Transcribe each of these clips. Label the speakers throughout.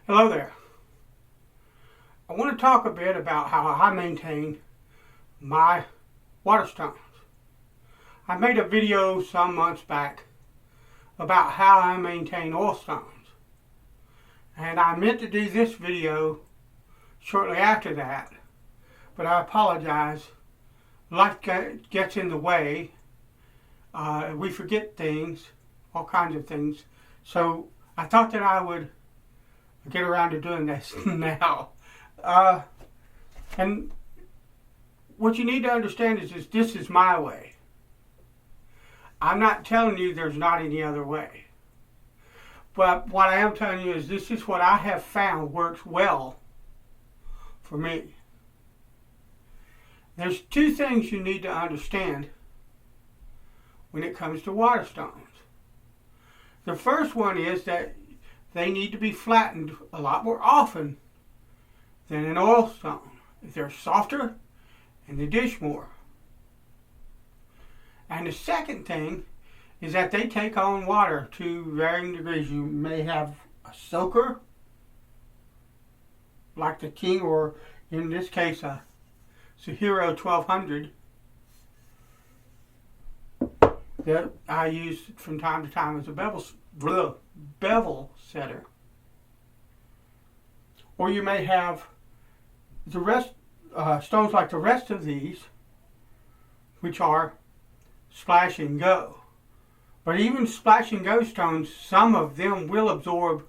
Speaker 1: Hello there. I want to talk a bit about how I maintain my water stones. I made a video some months back about how I maintain oil stones. And I meant to do this video shortly after that, but I apologize. Life gets in the way. We forget things, all kinds of things. So I thought that I would get around to doing this now. And what you need to understand is this is my way. I'm not telling you there's not any other way. But what I am telling you is this is what I have found works well for me. There's two things you need to understand when it comes to water stones. The first one is that they need to be flattened a lot more often than an oil stone. They're softer and they dish more. And the second thing is that they take on water to varying degrees. You may have a soaker, like the King, or in this case a Sahiro 1200 that I use from time to time as a bevel setter. Or you may have the rest stones like the rest of these, which are splash and go. But even splash and go stones, some of them will absorb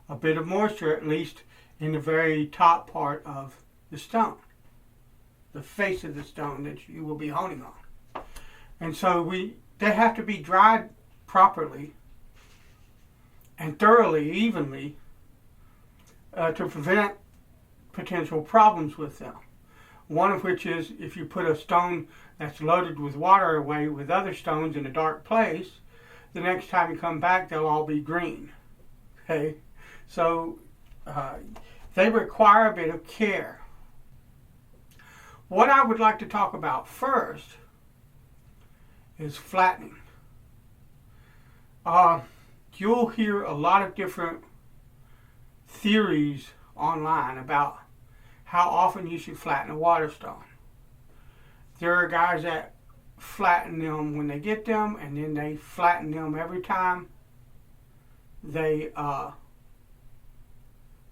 Speaker 1: a bit of moisture, at least in the very top part of the stone, the face of the stone that you will be honing on. And so they have to be dried properly and thoroughly, evenly, to prevent potential problems with them. One of which is if you put a stone that's loaded with water away with other stones in a dark place, the next time you come back they'll all be green. Okay, so they require a bit of care. What I would like to talk about first is flattening. You'll hear a lot of different theories online about how often you should flatten a water stone. There are guys that flatten them when they get them, and then they flatten them every time they go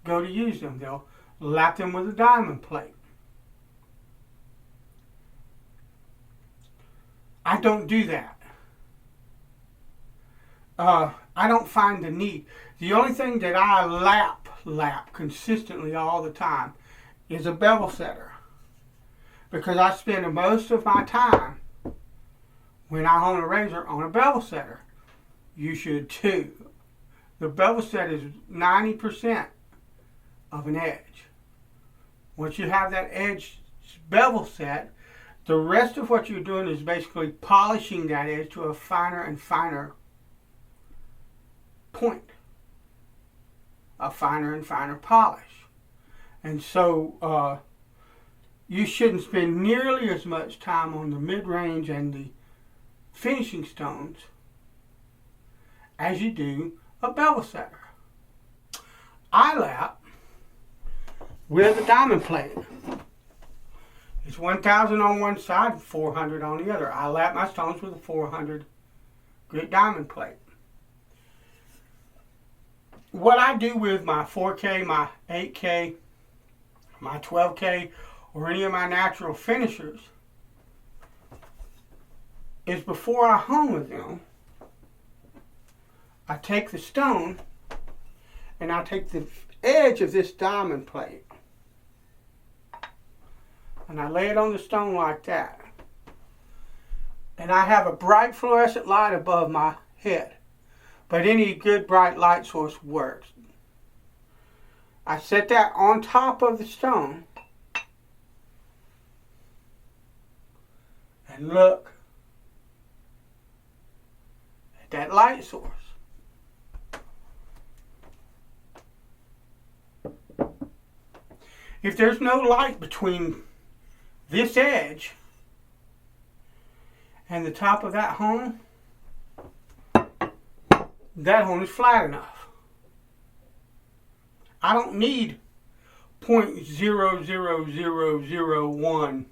Speaker 1: to use them. They'll lap them with a diamond plate. I don't do that. I don't find the need. The only thing that I lap consistently all the time is a bevel setter, because I spend most of my time when I hone a razor on a bevel setter. You should too. The bevel set is 90% of an edge. Once you have that edge bevel set, the rest of what you're doing is basically polishing that edge to a finer and finer point, a finer and finer polish. And so you shouldn't spend nearly as much time on the mid-range and the finishing stones as you do a bevel setter. I lap with a diamond plate. It's 1,000 on one side, 400 on the other. I lap my stones with a 400 grit diamond plate. What I do with my 4K, my 8K, my 12K, or any of my natural finishers is before I hone with them, I take the stone and I take the edge of this diamond plate and I lay it on the stone like that. And I have a bright fluorescent light above my head, but any good bright light source works. I set that on top of the stone and look at that light source. If there's no light between this edge and the top of that hone, that hone is flat enough. I don't need 0.00001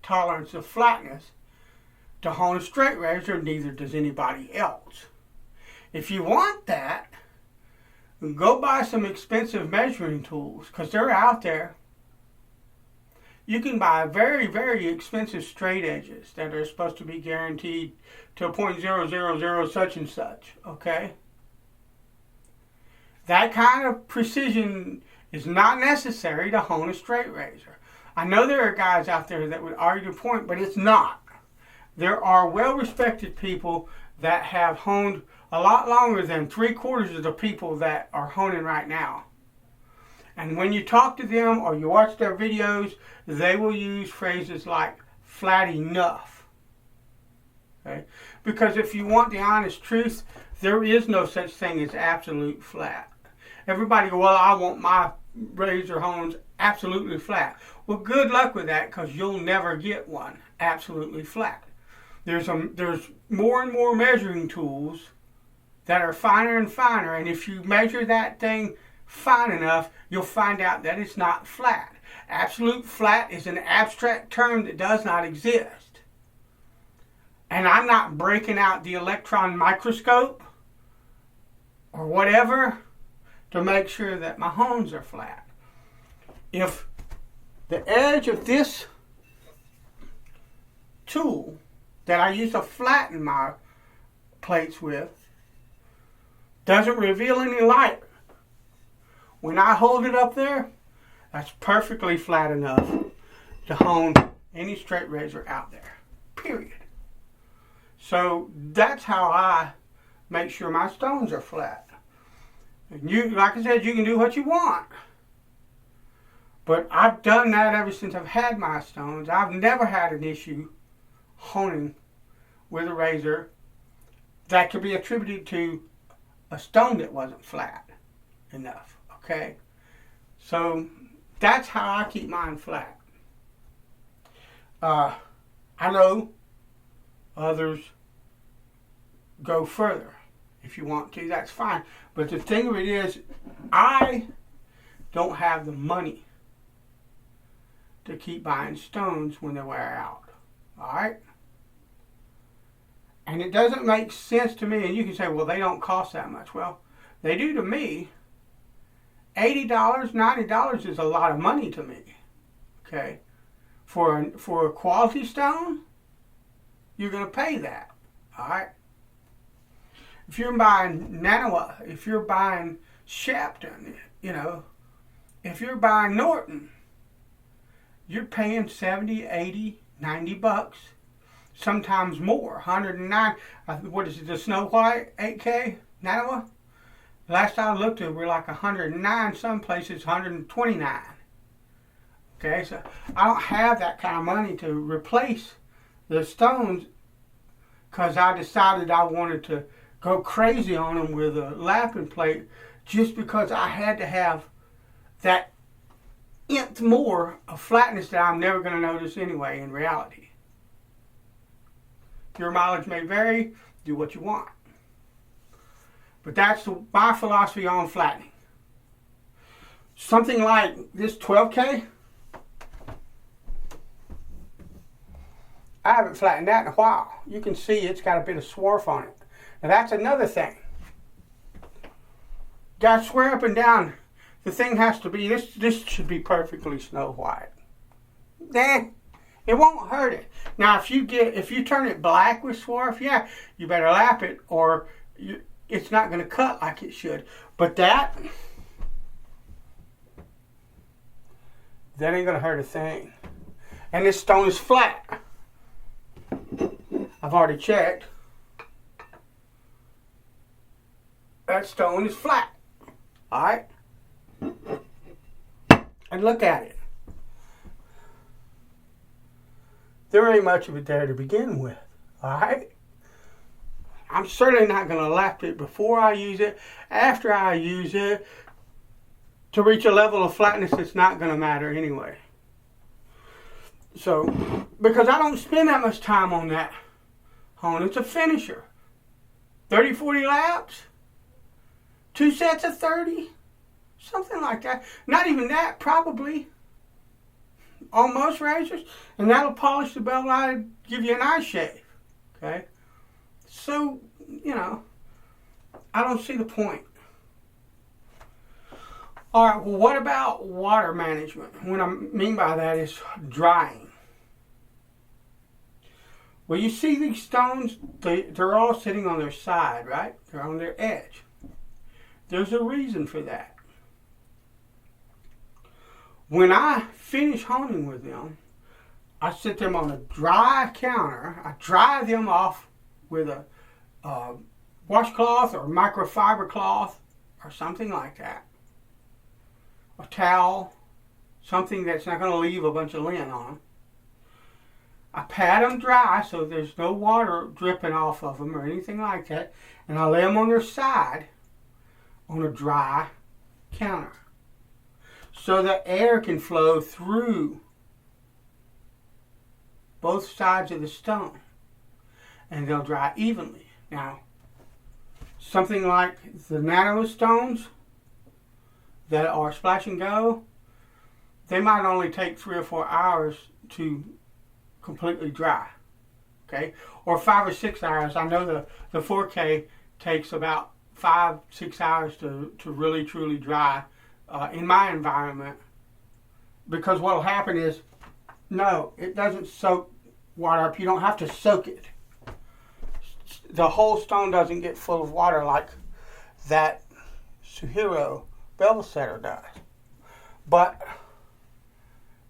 Speaker 1: tolerance of flatness to hone a straight razor, neither does anybody else. If you want that, go buy some expensive measuring tools, because they're out there. You can buy very, very expensive straight edges that are supposed to be guaranteed to a 0.000 such and such, okay? That kind of precision is not necessary to hone a straight razor. I know there are guys out there that would argue the point, but it's not. There are well-respected people that have honed a lot longer than 3/4 of the people that are honing right now. And when you talk to them or you watch their videos, they will use phrases like flat enough. Okay? Because if you want the honest truth, there is no such thing as absolute flat. Everybody goes, well, I want my razor hones absolutely flat. Well, good luck with that, because you'll never get one absolutely flat. There's more and more measuring tools that are finer and finer, and if you measure that thing fine enough, you'll find out that it's not flat. Absolute flat is an abstract term that does not exist. And I'm not breaking out the electron microscope or whatever to make sure that my hones are flat. If the edge of this tool that I use to flatten my plates with doesn't reveal any light, when I hold it up there, that's perfectly flat enough to hone any straight razor out there, period. So that's how I make sure my stones are flat. And you, like I said, you can do what you want. But I've done that ever since I've had my stones. I've never had an issue honing with a razor that could be attributed to a stone that wasn't flat enough. Okay? So that's how I keep mine flat. I know others go further. If you want to, that's fine. But the thing of it is, I don't have the money to keep buying stones when they wear out. Alright? And it doesn't make sense to me. And you can say, well, they don't cost that much. Well, they do to me. $80, $90 is a lot of money to me. Okay? For a quality stone, you're going to pay that. Alright? If you're buying Nanawa, if you're buying Shapton, if you're buying Norton, you're paying $70, $80, $90, sometimes more. 109. What is it? The Snow White 8K Nanawa. Last I looked at, we're like 109. Some places 129. Okay, so I don't have that kind of money to replace the stones, because I decided I wanted to go crazy on them with a lapping plate, just because I had to have that nth more of flatness that I'm never going to notice anyway in reality. Your mileage may vary. Do what you want. But that's my philosophy on flattening. Something like this 12K, I haven't flattened that in a while. You can see it's got a bit of swarf on it. Now that's another thing. Got to swear up and down. The thing has to be, this should be perfectly Snow White. Then it won't hurt it. Now if you turn it black with swarf, yeah, you better lap it, or it's not going to cut like it should. But that ain't going to hurt a thing. And this stone is flat. I've already checked. That stone is flat. Alright? And look at it. There ain't much of it there to begin with. Alright? I'm certainly not going to lap it before I use it, after I use it, to reach a level of flatness that's not going to matter anyway. So, because I don't spend that much time on that hone. It's a finisher. 30, 40 laps. 2 sets of 30. Something like that. Not even that, probably. On most razors. And that'll polish the bevel out and give you a nice shave. Okay? So, you know, I don't see the point. Alright, well, what about water management? What I mean by that is drying. Well, you see these stones, they're all sitting on their side, right? They're on their edge. There's a reason for that. When I finish honing with them, I sit them on a dry counter. I dry them off with a washcloth or microfiber cloth or something like that. A towel, something that's not going to leave a bunch of lint on them. I pat them dry so there's no water dripping off of them or anything like that. And I lay them on their side on a dry counter so the air can flow through both sides of the stone and they'll dry evenly. Now, something like the nano stones that are splash and go, they might only take 3 or 4 hours to completely dry, okay? Or 5 or 6 hours. I know the 4K takes about 5-6 hours to really truly dry in my environment, because what will happen is, no, it doesn't soak water up. You don't have to soak it. The whole stone doesn't get full of water like that Suehiro bevel setter does. But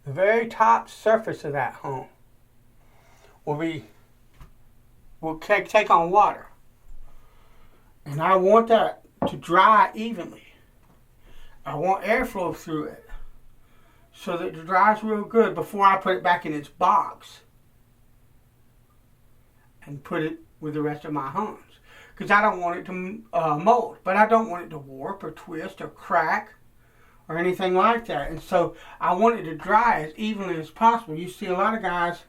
Speaker 1: the very top surface of that hone will take on water. And I want that to dry evenly. I want airflow through it so that it dries real good before I put it back in its box and put it with the rest of my hones. Because I don't want it to mold, but I don't want it to warp or twist or crack or anything like that. And so I want it to dry as evenly as possible. You see a lot of guys,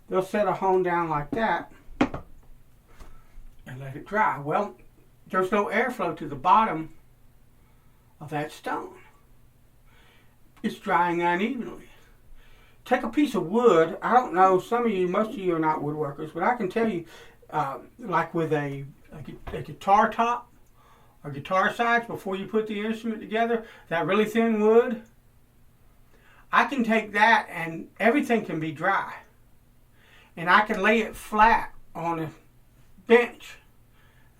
Speaker 1: they'll set a hone down like that and let it dry. Well, there's no airflow to the bottom of that stone. It's drying unevenly. Take a piece of wood. I don't know, most of you are not woodworkers, but I can tell you, like with a guitar top or guitar sides, before you put the instrument together, that really thin wood, I can take that and everything can be dry. And I can lay it flat on a bench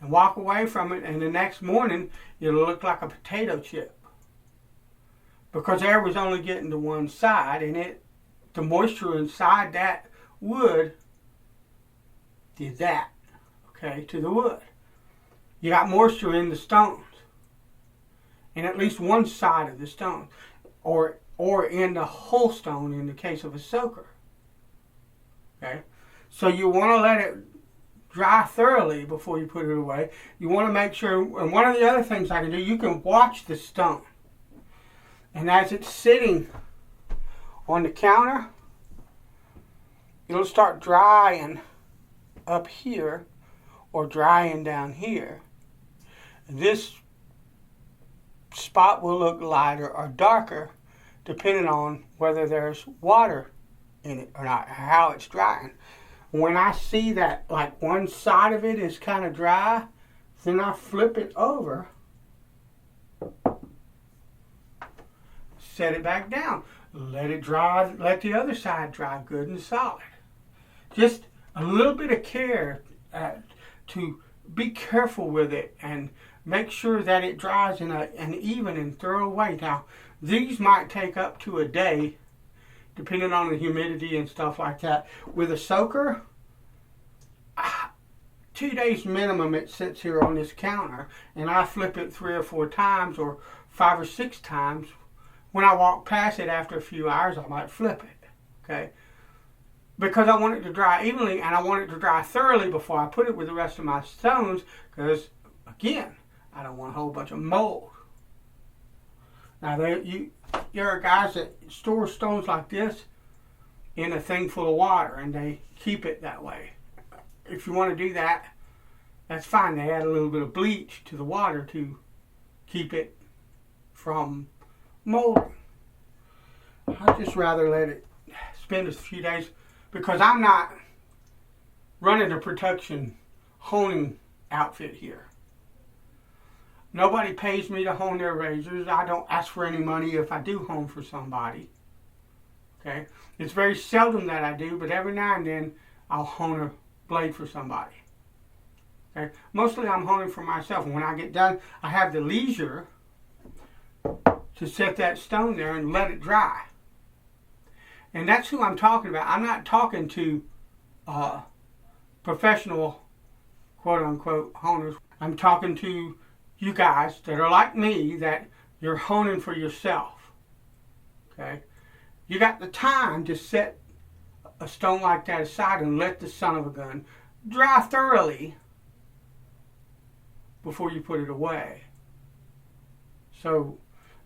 Speaker 1: and walk away from it, and the next morning it'll look like a potato chip. Because air was only getting to one side, and the moisture inside that wood did that, okay, to the wood. You got moisture in the stones, in at least one side of the stone, or in the whole stone in the case of a soaker. Okay, so you want to let it dry thoroughly before you put it away. You want to make sure, and one of the other things I can do, you can watch the stone. And as it's sitting on the counter, it'll start drying up here or drying down here. This spot will look lighter or darker depending on whether there's water in it or not, how it's drying. When I see that like one side of it is kind of dry, then I flip it over, set it back down, let it dry, let the other side dry good and solid. Just a little bit of care to be careful with it and make sure that it dries in an even and thorough way. Now, these might take up to a day, depending on the humidity and stuff like that. With a soaker, 2 days minimum it sits here on this counter, and I flip it 3 or 4 times or 5 or 6 times. When I walk past it after a few hours, I might flip it, okay? Because I want it to dry evenly, and I want it to dry thoroughly before I put it with the rest of my stones, because, again, I don't want a whole bunch of mold. Now, there are guys that store stones like this in a thing full of water, and they keep it that way. If you want to do that, that's fine. They add a little bit of bleach to the water to keep it from molding. I'd just rather let it spend a few days, because I'm not running a production honing outfit here. Nobody pays me to hone their razors. I don't ask for any money if I do hone for somebody. Okay? It's very seldom that I do, but every now and then I'll hone a blade for somebody. Okay? Mostly I'm honing for myself. And when I get done, I have the leisure to set that stone there and let it dry. And that's who I'm talking about. I'm not talking to professional, quote-unquote, honers. I'm talking to you guys that are like me, that you're honing for yourself. Okay? You got the time to set a stone like that aside and let the son of a gun dry thoroughly before you put it away. So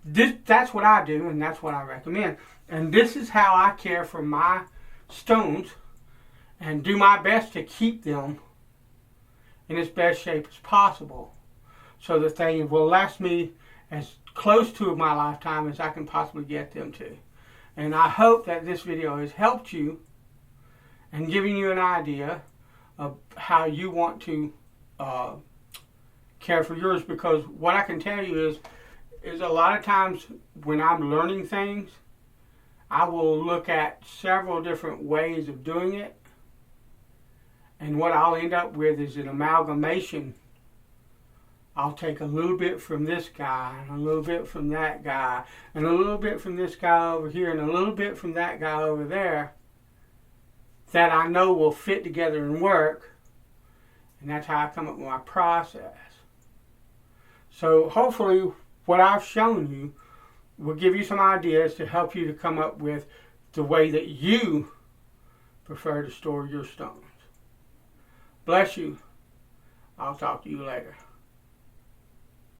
Speaker 1: that's what I do, and that's what I recommend. And this is how I care for my stones and do my best to keep them in as best shape as possible, so that they will last me as close to my lifetime as I can possibly get them to. And I hope that this video has helped you and given you an idea of how you want to care for yours, because what I can tell you is a lot of times when I'm learning things, I will look at several different ways of doing it, and what I'll end up with is an amalgamation. I'll take a little bit from this guy, and a little bit from that guy, and a little bit from this guy over here, and a little bit from that guy over there, that I know will fit together and work. And that's how I come up with my process. So hopefully what I've shown you will give you some ideas to help you to come up with the way that you prefer to store your stones. Bless you. I'll talk to you later.